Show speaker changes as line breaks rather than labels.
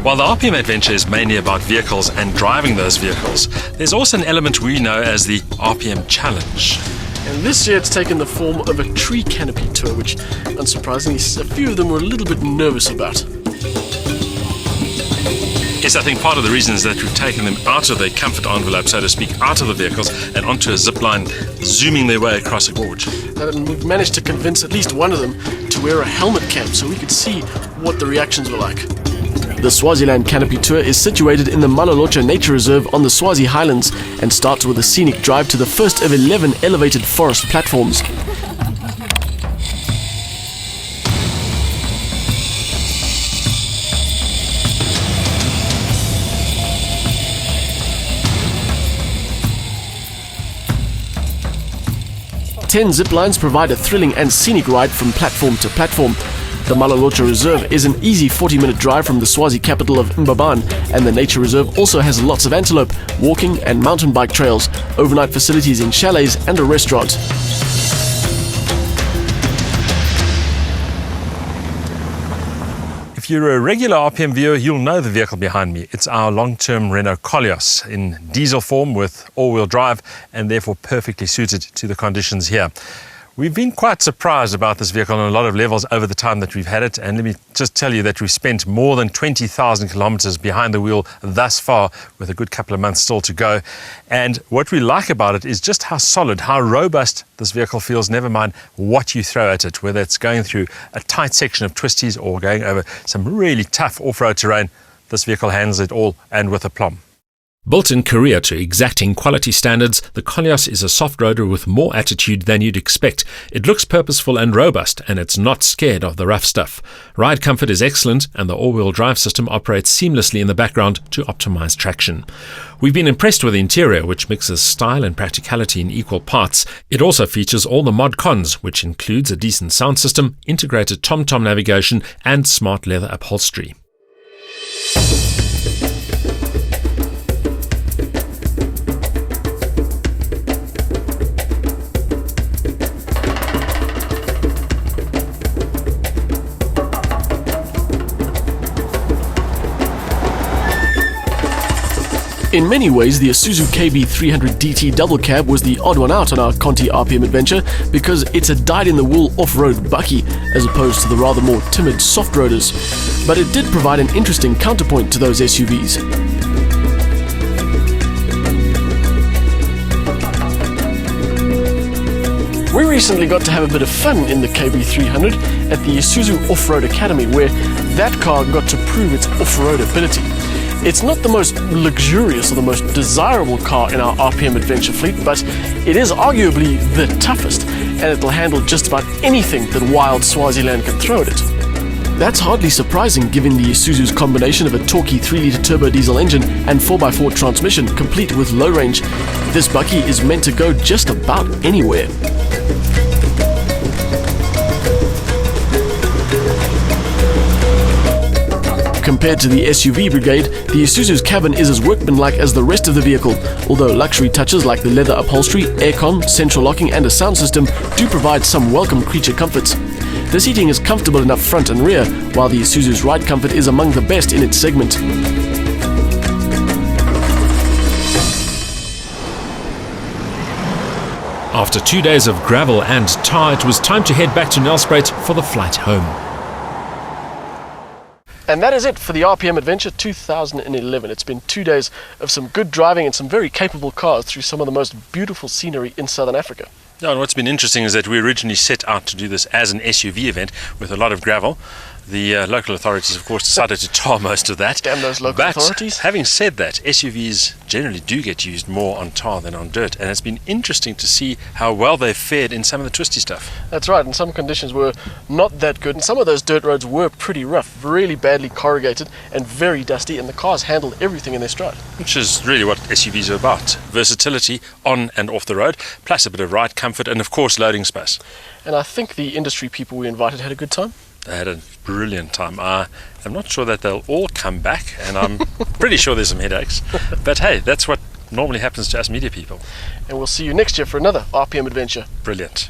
While the RPM adventure is mainly about vehicles and driving those vehicles, there's also an element we know as the RPM challenge.
And this year it's taken the form of a tree canopy tour, which, unsurprisingly, a few of them were a little bit nervous about.
Yes, I think part of the reason is that we've taken them out of their comfort envelope, so to speak, out of the vehicles and onto a zip line, zooming their way across a gorge.
And we've managed to convince at least one of them to wear a helmet cap so we could see what the reactions were like. The Swaziland Canopy Tour is situated in the Malolocha Nature Reserve on the Swazi Highlands and starts with a scenic drive to the first of 11 elevated forest platforms. Ten zip lines provide a thrilling and scenic ride from platform to platform. The Malolocha Reserve is an easy 40-minute drive from the Swazi capital of Mbabane, and the nature reserve also has lots of antelope, walking and mountain bike trails, overnight facilities in chalets and a restaurant.
If you're a regular RPM viewer, you'll know the vehicle behind me. It's our long-term Renault Koleos in diesel form with all-wheel drive and therefore perfectly suited to the conditions here. We've been quite surprised about this vehicle on a lot of levels over the time that we've had it, and let me just tell you that we've spent more than 20,000 kilometers behind the wheel thus far, with a good couple of months still to go. And what we like about it is just how solid, how robust this vehicle feels, never mind what you throw at it, whether it's going through a tight section of twisties or going over some really tough off-road terrain. This vehicle handles it all, and with aplomb. Built in Korea to exacting quality standards, the Koleos is a soft-roader with more attitude than you'd expect. It looks purposeful and robust, and it's not scared of the rough stuff. Ride comfort is excellent, and the all-wheel drive system operates seamlessly in the background to optimize traction. We've been impressed with the interior, which mixes style and practicality in equal parts. It also features all the mod cons, which includes a decent sound system, integrated TomTom navigation, and smart leather upholstery.
In many ways, the Isuzu KB300 DT double cab was the odd one out on our Conti RPM adventure because it's a dyed-in-the-wool off-road bucky as opposed to the rather more timid soft-roaders. But it did provide an interesting counterpoint to those SUVs. We recently got to have a bit of fun in the KB300 at the Isuzu Off-Road Academy, where that car got to prove its off-road ability. It's not the most luxurious or the most desirable car in our RPM adventure fleet, but it is arguably the toughest, and it'll handle just about anything that wild Swaziland can throw at it. That's hardly surprising given the Isuzu's combination of a torquey 3-litre turbo diesel engine and 4x4 transmission complete with low range. This bucky is meant to go just about anywhere. Compared to the SUV brigade, the Isuzu's cabin is as workmanlike as the rest of the vehicle, although luxury touches like the leather upholstery, aircon, central locking and a sound system do provide some welcome creature comforts. The seating is comfortable enough front and rear, while the Isuzu's ride comfort is among the best in its segment.
After 2 days of gravel and tar, it was time to head back to Nelspruit for the flight home.
And that is it for the RPM Adventure 2011. It's been 2 days of some good driving and some very capable cars through some of the most beautiful scenery in Southern Africa.
Yeah, and what's been interesting is that we originally set out to do this as an SUV event with a lot of gravel. The local authorities, of course, decided to tar most of that.
Damn those local authorities.
Having said that, SUVs generally do get used more on tar than on dirt, and it's been interesting to see how well they've fared in some of the twisty stuff.
That's right, and some conditions were not that good, and some of those dirt roads were pretty rough, really badly corrugated and very dusty, and the cars handled everything in their stride.
Which is really what SUVs are about. Versatility on and off the road, plus a bit of ride comfort and, of course, loading space.
And I think the industry people we invited had a good time.
They had a brilliant time. I'm not sure that they'll all come back, and I'm pretty sure there's some headaches. But hey, that's what normally happens to us media people.
And we'll see you next year for another RPM adventure.
Brilliant.